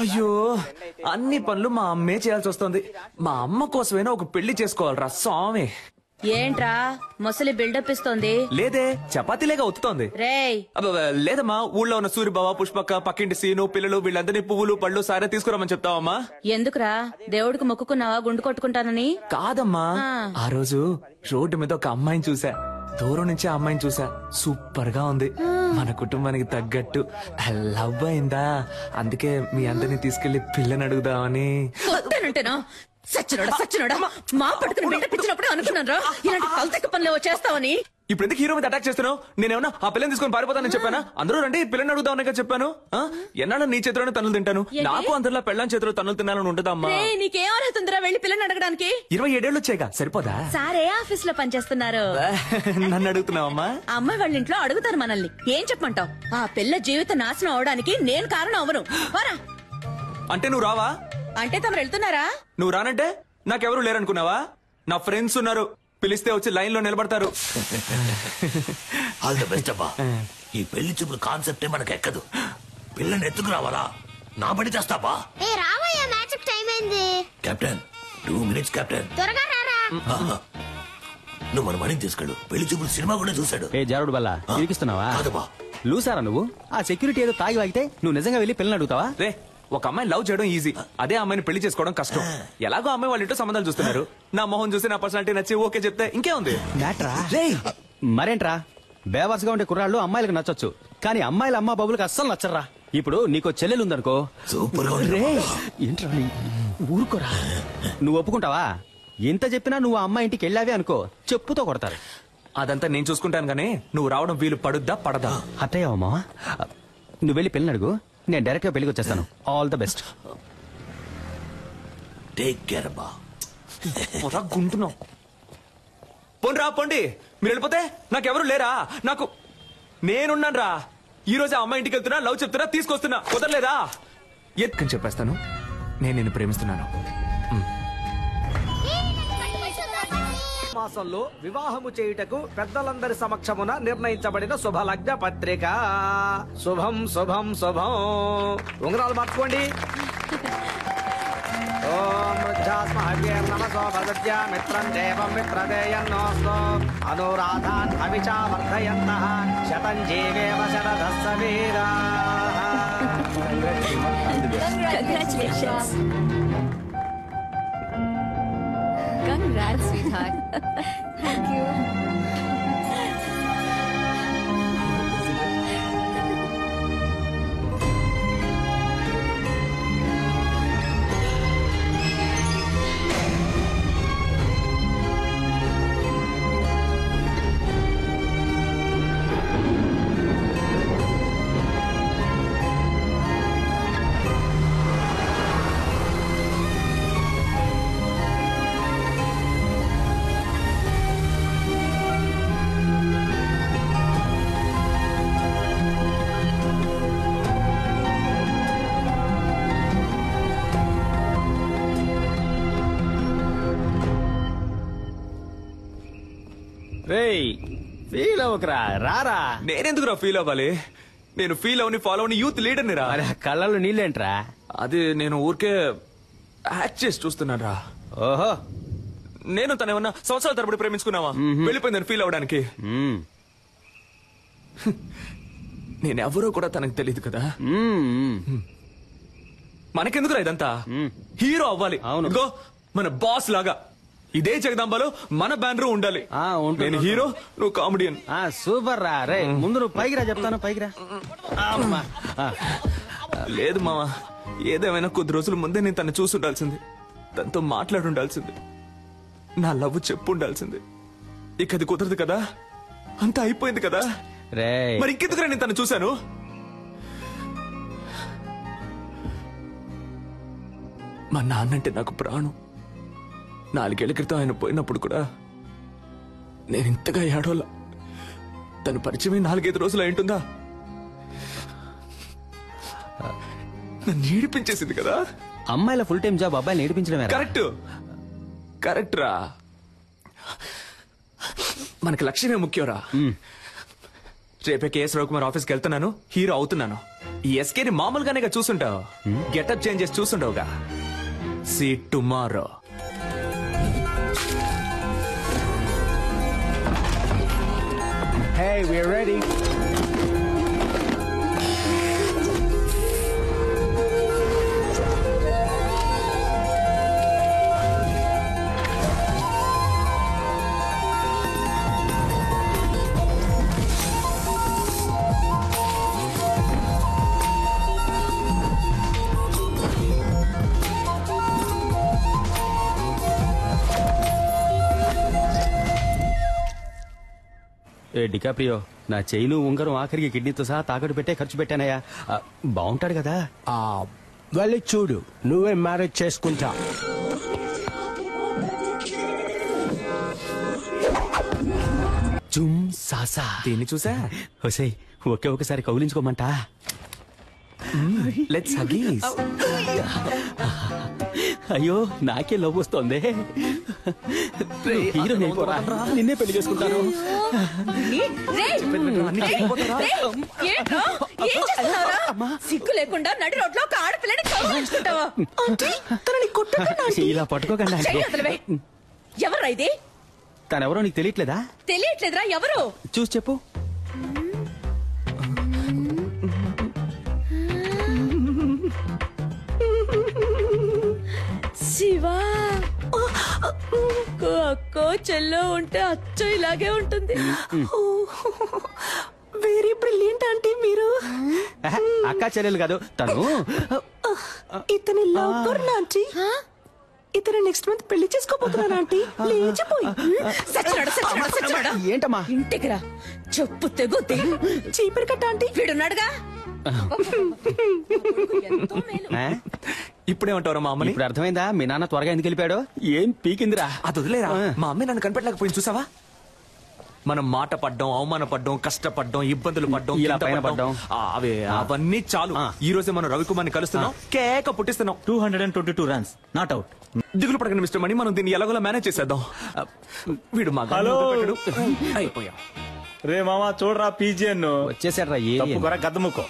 అయ్యో అన్ని పనులు మా అమ్మే చేయాల్సి వస్తుంది. మా అమ్మ కోసమైనా ఒక పెళ్లి చేసుకోవాలరా స్వామి. ఏంట్రా ముసలి బిల్డప్ ఇస్తోంది? లేదే చపాతీలేగా ఒత్తుతోంది. రేయ్ లేదమ్మా, ఊళ్ళో ఉన్న సూరిబావ, పుష్పక్క, పక్కింటి సీను, పిల్లలు వీళ్ళందరినీ పువ్వులు పళ్ళు సారే తీసుకురామని చెప్తావమ్మా. ఎందుకురా? దేవుడికి మొక్కుకున్నావా గుండు కొట్టుకుంటానని? కాదమ్మా, ఆ రోజు రోడ్డు మీద ఒక అమ్మాయిని చూసా. దూరం నుంచి ఆ అమ్మాయిని చూసా. సూపర్ గా ఉంది. మన కుటుంబానికి తగ్గట్టు లవ్ అయిందా. అందుకే మీ అందరినీ తీసుకెళ్లి పిల్లని అడుగుదామని. సచ్చినోడా మా పట్టుకుని బిల్డప్ ఇచ్చినప్పుడు అనుకున్నాను రా ఇలాంటి కల్తెక్క పనులు చేస్తావని. ఇప్పుడు ఎందుకు హీరో మీద అటాక్ చేస్తున్నావు? నేనేమన్నా ఆ పిల్లని తీసుకొని పారిపోతానని చెప్పానా? అందరూ రండి పిల్లని అడుగుదామని చెప్పాను. ఎన్నాళ్ళ నీ చేతిలోనే తన్నులు తింటాను. నాకు అందరిలో పెళ్ళని చేతిలో తన్నులు తినాలని ఉంటుందమ్మా. నీకేం అర్హతుందిరా వెళ్ళి పిల్లని అడగడానికి? 27 ఏళ్ళు వచ్చాయిగా, సరిపోదా? సారే ఆఫీస్ లో పనిచేస్తున్నారు. నన్ను అడుగుతున్నావమ్మా? అమ్మాయి వాళ్ళ ఇంట్లో అడుగుతారు మనల్ని. ఏం చెప్పమంటావు? ఆ పిల్ల జీవిత నాశనం అవడానికి నేను కారణం అవను. అంటే నువ్వు రావా? అంటే తమరు వెళ్తున్నారా? నువ్వు రానంటే నాకెవరు లేరనుకున్నావా? నా ఫ్రెండ్స్ ఉన్నారు, పిలిస్తే వచ్చి లైన్ లో నిలబడతారు. ఆల్ ది బెస్ట్ అబ్బా. ఈ పెళ్లి చూపుల కాన్సెప్టే మనకు ఎక్కదు. పిల్లని ఎత్తుకు రావాలా? నా బడి చేస్తావా? Captain 2 minutes captain. నువ్వు మన మణిని తీసుకెళ్ళు. పెళ్లి చూపులు సినిమా కూడా చూశాడు. ఏ జారుడు బల్లా ఇరికిస్తున్నావా? కాదబ్బా. లూసారా నువ్వు? ఆ సెక్యూరిటీ ఏదో తాగి వాగితే నువ్వు నిజంగా వెళ్ళి పిల్లని అడుగుతావా? రే, ఒక అమ్మాయిని లవ్ చేయడం ఈజీ, అదే అమ్మాయిని పెళ్లి చేసుకోవడం కష్టం. ఎలాగో అమ్మాయి వాళ్ళ ఇంట్లో సంబంధాలు చూస్తున్నారు. నా మొహం చూసి నా పర్సనాలిటీ నచ్చి ఓకే చెప్తే ఇంకే ఉంది. మరేంట్రా, బేవర్స్గా ఉండే కుర్రాళ్ళు అమ్మాయిలకు నచ్చొచ్చు, కానీ అమ్మాయిల అమ్మా బాబులకు అస్సలు నచ్చరా. ఇప్పుడు నీకో చెల్లెలు ఉందనుకో, సూపర్ గా ఏంట్రా ఊరుకోరా. నువ్వు ఒప్పుకుంటావా? ఎంత చెప్పినా నువ్వు ఆ అమ్మాయి ఇంటికి వెళ్ళావే అనుకో, చెప్పుతో కొడతారు. అదంతా నేను చూసుకుంటాను గానీ నువ్వు రావడం వీలు పడుద్దా పడదా? అత్తయ్యమ్మా, నువ్వు వెళ్ళి పెళ్ళి అడుగు, నేను డైరెక్ట్ గా పెళ్లికి వచ్చేస్తాను. All the best. Take care అబ్బా. గుంటున్నావు. పోండి రా, పోండి. మీరు వెళ్ళిపోతే నాకెవరు లేరా? నాకు నేనున్నాను రా. ఈ రోజు ఆ అమ్మాయి ఇంటికి వెళ్తున్నా, లవ్ చెప్తున్నా, తీసుకొస్తున్నా. కుదరలేదా? ఎత్తుకని చెప్పేస్తాను, నేను నిన్ను ప్రేమిస్తున్నాను. మాసంలో వివాహము చేయుటకు పెద్దలందరి సమక్షమున నిర్ణయించబడిన శుభలగ్న పత్రిక. శుభం శుభం శుభం. ఉంగరాలు మార్చుకోండి. ఓం నమసో భగత్య మిత్రం దేవం మిత్రదేయన్నోస్తో అనురాధాన్ అవిచా వర్ధయంతః శతం జీవేవ శరదస్స వీరాః. Congratulations. Congrats, sweetheart. Thank you. Feel అవ్వకరా, రారా. నేనెందుకురా ఫీల్ అవ్వాలి? నేను ఫీల్ అవని ఫాలో అవని యూత్ లీడర్ని రా. కళ్ళల్లో నీళ్ళేంట్రా? అది నేను ఊరికే యాక్ట్ చేసి చూస్తున్నాను రా. ఓహో, నేను తనేమన్నా సంవత్సరాల తరబడి ప్రేమించుకున్నావా? వెళ్ళిపోయిందని ఫీల్ అవడానికి. నేనెవరో కూడా తనకు తెలియదు కదా. మనకెందుకురా ఇదంతా? హీరో అవ్వాలి. అవును, మన బాస్ లాగా. ఇదే జగదాంబలో మన బ్యానర్ ఉండాలి. నేను హీరో, నువ్వు కామెడియన్. సూపర్ రా. రే ముందు నువ్వు పైకి రా, చెప్తాను. పైకి రా. లేదు మావా, ఏదేమైనా కొద్ది రోజుల ముందే నేను తను చూసి ఉండాల్సింది, తనతో మాట్లాడి ఉండాల్సింది, నా లవ్ చెప్పు ఉండాల్సింది. ఇక అది కుదరదు కదా, అంతా అయిపోయింది కదా. మరి ఇంకెందుకురా నేను తను చూశాను? మా నాన్నంటే నాకు ప్రాణం. 4 ఏళ్ల క్రితం ఆయన పోయినప్పుడు కూడా నేను ఇంతగా ఏడోలా. తను పరిచయం 4-5 రోజులు అయింటుందా? నన్ను ఏడిపించేసింది కదా. అమ్మాయిల ఫుల్ టైం జాబ్ అబ్బాయిని ఏడిపించడమే. కరెక్ట్ కరెక్ట్ రా. మనకి లక్ష్యమే ముఖ్యం రా. రేపే కేఎస్ రవికుమార్ ఆఫీస్కి వెళ్తున్నాను, హీరో అవుతున్నాను. ఈ ఎస్కేని మామూలుగానే చూసుంటావు, గెటప్ చేంజ్ చేసి చూసుంటావుగా. See tomorrow. Hey, we're ready. ఏ డికాప్రియో, నా చైను ఉంగరం ఆఖరికి కిడ్నీతో సహా తాకట్టు పెట్టే ఖర్చు పెట్టానయ్యా. బాగుంటాడు కదా. వెళ్ళి చూడు, నువ్వే మ్యారేజ్ చేసుకుంటా. జుమ్ సాసా. దీన్ని చూసా? ఒసేయ్, ఒకే ఒకసారి కౌలించుకోమంటా. Let's Huggies. అయ్యో, నాకే లవ్ వస్తోంది. హీరోని అయిపోరా, నిన్నే పెళ్లి చేసుకుంటాను. సిగ్గు లేకుండా నడి రోడ్లో ఒక ఆడపిల్లని కౌగిలించుకుంటావా? ఇలా పట్టుకోకండి ఆంటీ. ఎవరా ఇది? తనెవరో నీకు తెలియట్లేదా? తెలియట్లేదురా, ఎవరు? చూసి చెప్పు. శివా, అక్కో చెల్లో ఉంటే అచ్చో ఇలాగే ఉంటుంది. వెరీ బ్రిలియంట్ ఆంటీ మీరు. అక్క చెల్లెలు కాదు తను. ఇతని లవ్ కర్ణ ఆంటీ. ఇతను నెక్స్ట్ మంత్ పెళ్లి చేసుకోబోతున్నాను ఆంటీ. లేచిపోయి ఏంటమ్మా? ఇంటికి రా, చెప్పు తెగుద్ది. చీపురు కట్ట ఆంటీ. వీడున్నాడుగా. ఇప్పుడేమంటారు మా అమ్మని? ఇప్పుడు అర్థమైందా మీ నాన్న త్వరగా ఎందుకు వెళ్ళిపోయాడు? ఏం పీకిందిరా. అది వదిలేరా. మా అమ్మే నన్ను కనిపెట్టలేకపోయింది చూసావా? మనం మాట పడ్డం, అవమాన పడ్డం, కష్టపడ్డం, ఇబ్బందులు పడ్డం, ఇలా పైన పడ్డం. అవన్నీ చాలు. ఈ రోజే మనం రవికుమార్ని కలుస్తున్నాం, కేక పుట్టిస్తున్నాం. 222 runs, నాట్ అవుట్. దిగులు పడకండి మిస్టర్ మణి, మనం దీన్ని ఎలాగోలా మేనేజ్ చేసేద్దాం. వీడు మా హలో. అయిపోయాం. రే మామా, చూడరా పీజియన్ వచ్చేసాడు రా. తప్పుకోరా, గద్దముక్కో.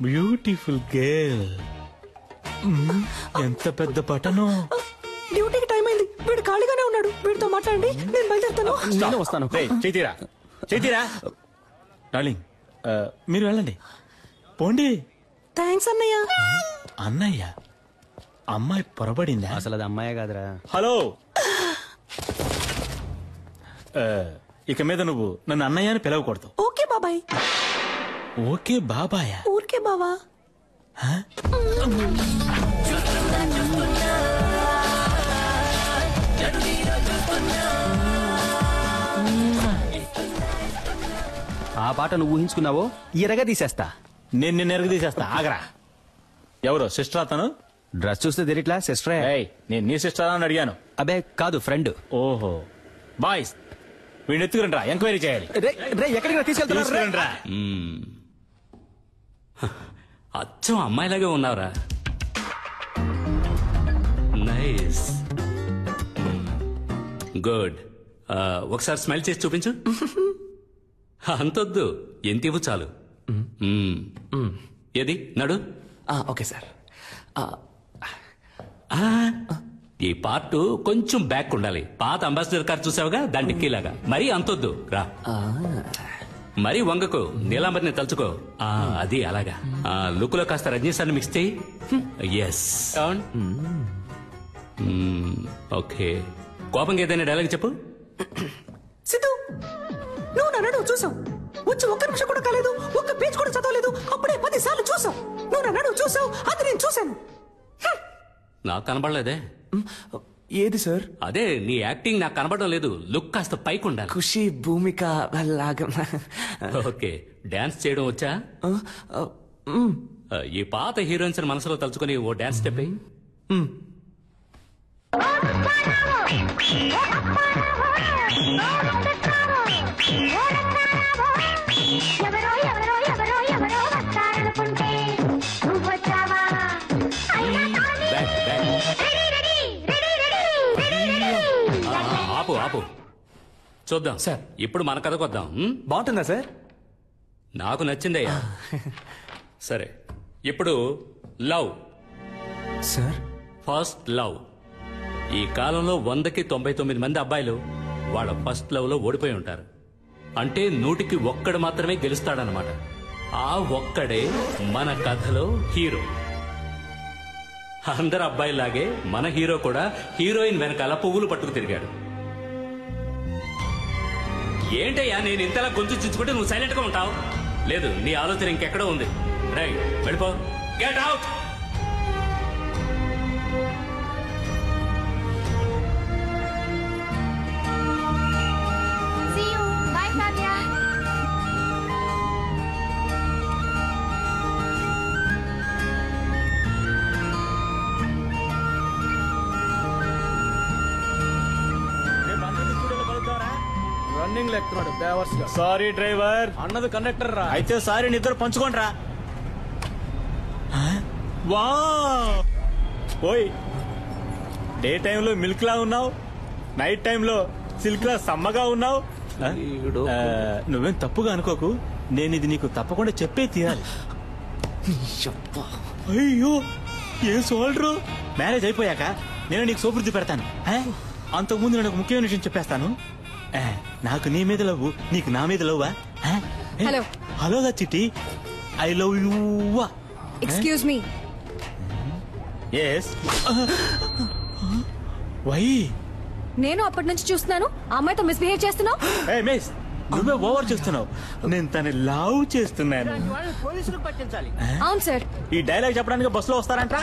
Beautiful girl. ఎంత పెద్ద పటను. డ్యూటీకి టైం అయింది. వీడు ఖాళీగానే ఉన్నాడు. వీడితో మాట్లాడండి, నేను బయలుదేరుతాను. నేను వస్తాను. చేతిరా డార్లింగ్, మీరు వెళ్ళండి, పోండి. థ్యాంక్స్ అన్నయ్య. అన్నయ్య, అమ్మాయి పొరబడిందా? అసలు అది అమ్మాయే కాదురా. హలో, ఇక మీద నువ్వు నన్ను అన్నయ్య అని పిలవకూడదు. ఓకే బాబాయ్. ఓకే బాబాయ్. ఊరికే బావా. ఆ పాట నువ్వు ఊహించుకున్నావో ఇరగా తీసేస్తా. నేను నిన్ను ఎరగదీసేస్తా, ఆగరా. ఎవరు సిస్టర్ అతను? డ్రెస్ చూస్తే తెలియట్లా సిస్టరే. నేను నీ సిస్టర్ అని అడిగాను. అబే కాదు, ఫ్రెండ్. ఓహో, బాయ్స్ వీడిని ఎత్తుకురండి రా, ఎంక్వైరీ చేయాలి. ఎక్కడికి తీసుకెళ్తున్నా? అచ్చం అమ్మాయిలాగే ఉన్నావురా. Nice, good. ఒకసారి స్మైల్ చేసి చూపించు. అంతొద్దు, ఎంత ఇవ్వు చాలు. ఏది నడు. Okay sir. ఈ పార్ట్ కొంచెం బ్యాక్ ఉండాలి. పాత అంబాసిడర్ కార్ చూసావుగా, దాని డిక్కీలాగా. మరీ అంతొద్దు రా. మరీ వంగకు, నీలాంబరిని తలుచుకో. అది అలాగా. లుక్ లో కాస్త రజనీశాన్ని మిక్స్ చేయి. ఎస్. ఓకే, కోపంగా ఏదైనా డైలాగ్ చెప్పు. సిద్ధు, నువ్వు నన్ను చూసావు. వచ్చి ఒక్క నిమిషం కూడా కాలేదు, ఒక్క పేజ్ కూడా చదవలేదు. అప్పుడే 10 సార్లు చూసావు. నువ్వు నన్ను చూసావు, అది నేను చూశాను. నాకు కనబడలేదే. ఏది సార్? అదే నీ యాక్టింగ్ నాకు కనబడడం లేదు. లుక్ కాస్త పైకి ఉండాలి. ఖుషి, భూమిక లాగా. ఓకే, డాన్స్ చేయడం వచ్చా? ఈ పాత హీరోయిన్స్ మనసులో తలుచుకుని ఓ డాన్స్ స్టెప్ అయ్యి. ఆపు ఆపు, చూద్దాం సార్. ఇప్పుడు మన కథకు వద్దాం. బాగుంటుందా సార్? నాకు నచ్చిందయ్యా. సరే, ఇప్పుడు లవ్. Sir first love. ఈ కాలంలో 100కి 99 మంది అబ్బాయిలు వాళ్ళ ఫస్ట్ లవ్ లో ఓడిపోయి ఉంటారు. అంటే 100కి 1 మాత్రమే గెలుస్తాడనమాట. ఆ ఒక్కడే మన కథలో హీరో. అందరు అబ్బాయిలాగే మన హీరో కూడా హీరోయిన్ వెనకాల పువ్వులు పట్టుకు తిరిగాడు. ఏంటయ్యా నేను ఇంతలా గొంతు చించుకుంటే నువ్వు సైలెంట్ గా ఉంటావు? లేదు, నీ ఆలోచన ఇంకెక్కడో ఉంది. రైట్, వెళ్ళిపో. Get out. రన్నింగ్ లెక్కున్నాడు బేవర్స్ గా. Sorry driver. అన్నది కండక్టర్ రా. అయితే సారీ, నిద్ర పంచుకోండి రా. వా ఓయ్, డే టైంలో మిల్క్ లా ఉన్నావు, నైట్ టైంలో సిల్క్ లా సమ్మగా ఉన్నావు. నువ్వేం తప్పుగా అనుకోకు, నేను ఇది నీకు తప్పకుండా చెప్పే తీరాలి. అయ్యో ఏం సోల్డ్రు. మ్యారేజ్ అయిపోయాక నేను నీకు సోపుర్ది పెడతాను. అంతకుముందు నేను ఒక ముఖ్యమైన విషయం చెప్పేస్తాను. నాకు నీ మీద లవ్వు, నీకు నా మీద లవ్వా? హలో హలోగా Chitti, I love you. Excuse me. Yes. Why? నేను అప్పటి నుంచి చూస్తున్నాను ఆ అమ్మాయితో మిస్బిహేవ్ చేస్తున్నావు. మిస్, నువ్వే ఓవర్ చేస్తున్నావు. నేను తన లవ్ చేస్తున్నాను. పోలీసులకు పట్టించాలి. అవును సార్. ఈ డైలాగ్ చెప్పడానికి బస్సులో వస్తారంట.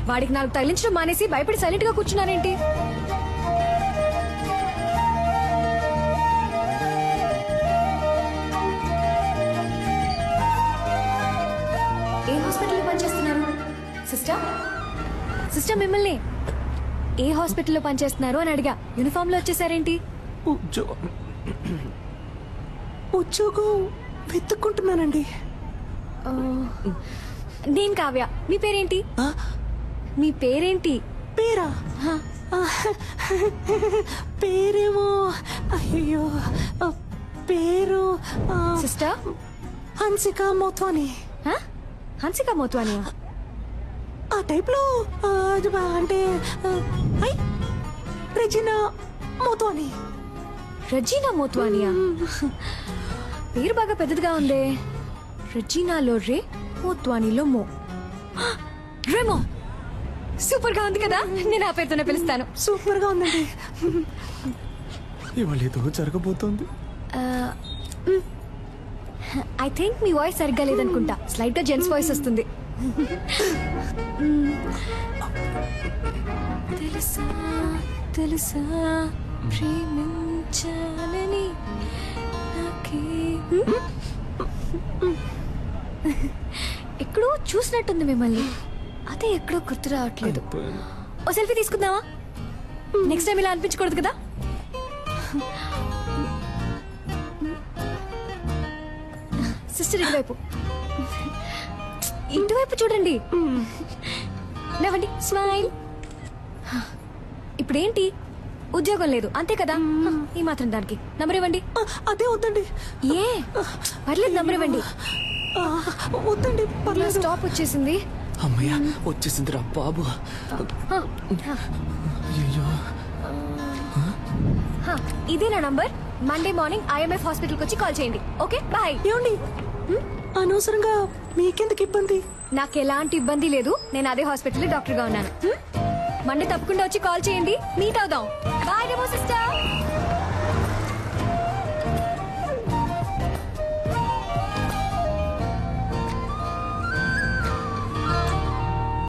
వాడికి నాకు తగిలించడం మానేసి భయపడి సైలెంట్ గా కూర్చున్నారేంటి? ఏ హాస్పిటల్లో పనిచేస్తున్నారు సిస్టర్? సిస్టర్ మిమ్మల్ని ఏ హాస్పిటల్లో పనిచేస్తున్నారు అని అడిగా. యూనిఫామ్ లో వచ్చేసారేంటి? ఉద్యోగం వెతుక్కుంటున్నానండి. నేను కావ్య. మీ పేరేంటి? మీ పేరేంటి? పేరా? పేరేమో అయ్యో పేరు సిస్టర్ హన్సిక మోత్వాని. హన్సిక మోత్వానియా? ఆ టైప్ లో అంటే రెజినా మోత్వాని. రెజీనా మోత్వానియా? పేరు బాగా పెద్దదిగా ఉందే. రెజీనాలో రే, మోత్వానీలో మో. రేమో సూపర్ గా ఉంది కదా. నేను ఆ పేరుతోనే పిలుస్తాను. సూపర్ గా ఉందండి. ఇవాళ ఏదో జరగబోతోంది. ఐ థింక్ మీ వాయిస్ సరిగ్గా లేదనుకుంటా. స్లైట్ గా జెంట్స్ వాయిస్ వస్తుంది. తెలుసా తెలుసా ప్రేమించాలని నాకే. ఎక్కడో చూసినట్టుంది మిమ్మల్ని, అదే ఎక్కడో గుర్తు రావట్లేదు. ఓ సెల్ఫీ తీసుకుందామా? నెక్స్ట్ టైం ఇలా అనిపించకూడదు కదా. సిస్టర్ ఇటువైపు, ఇటువైపు చూడండి. నవ్వండి, స్మైల్. ఇప్పుడేంటి, ఉద్యోగం లేదు అంతే కదా. ఈ మాత్రం దానికి నంబర్ ఇవ్వండి. అదే వద్దండి. ఏ పర్లేదు, నంబర్ ఇవ్వండి. వద్దండి పర్లేదు. స్టాప్ వచ్చేసింది. అమ్మయ్య వచ్చేసిందిరా బాబు. ఇదే నా నంబర్. మండే మార్నింగ్ IMF హాస్పిటల్కి వచ్చి కాల్ చేయండి. Okay bye. ఏమండి అనవసరంగా మీకెందుకు ఇబ్బంది? నాకు ఎలాంటి ఇబ్బంది లేదు. నేను అదే హాస్పిటల్ డాక్టర్ గా ఉన్నాను. మండే తప్పకుండా వచ్చి కాల్ చేయండి. మీట్ అవుదాం. Bye sister.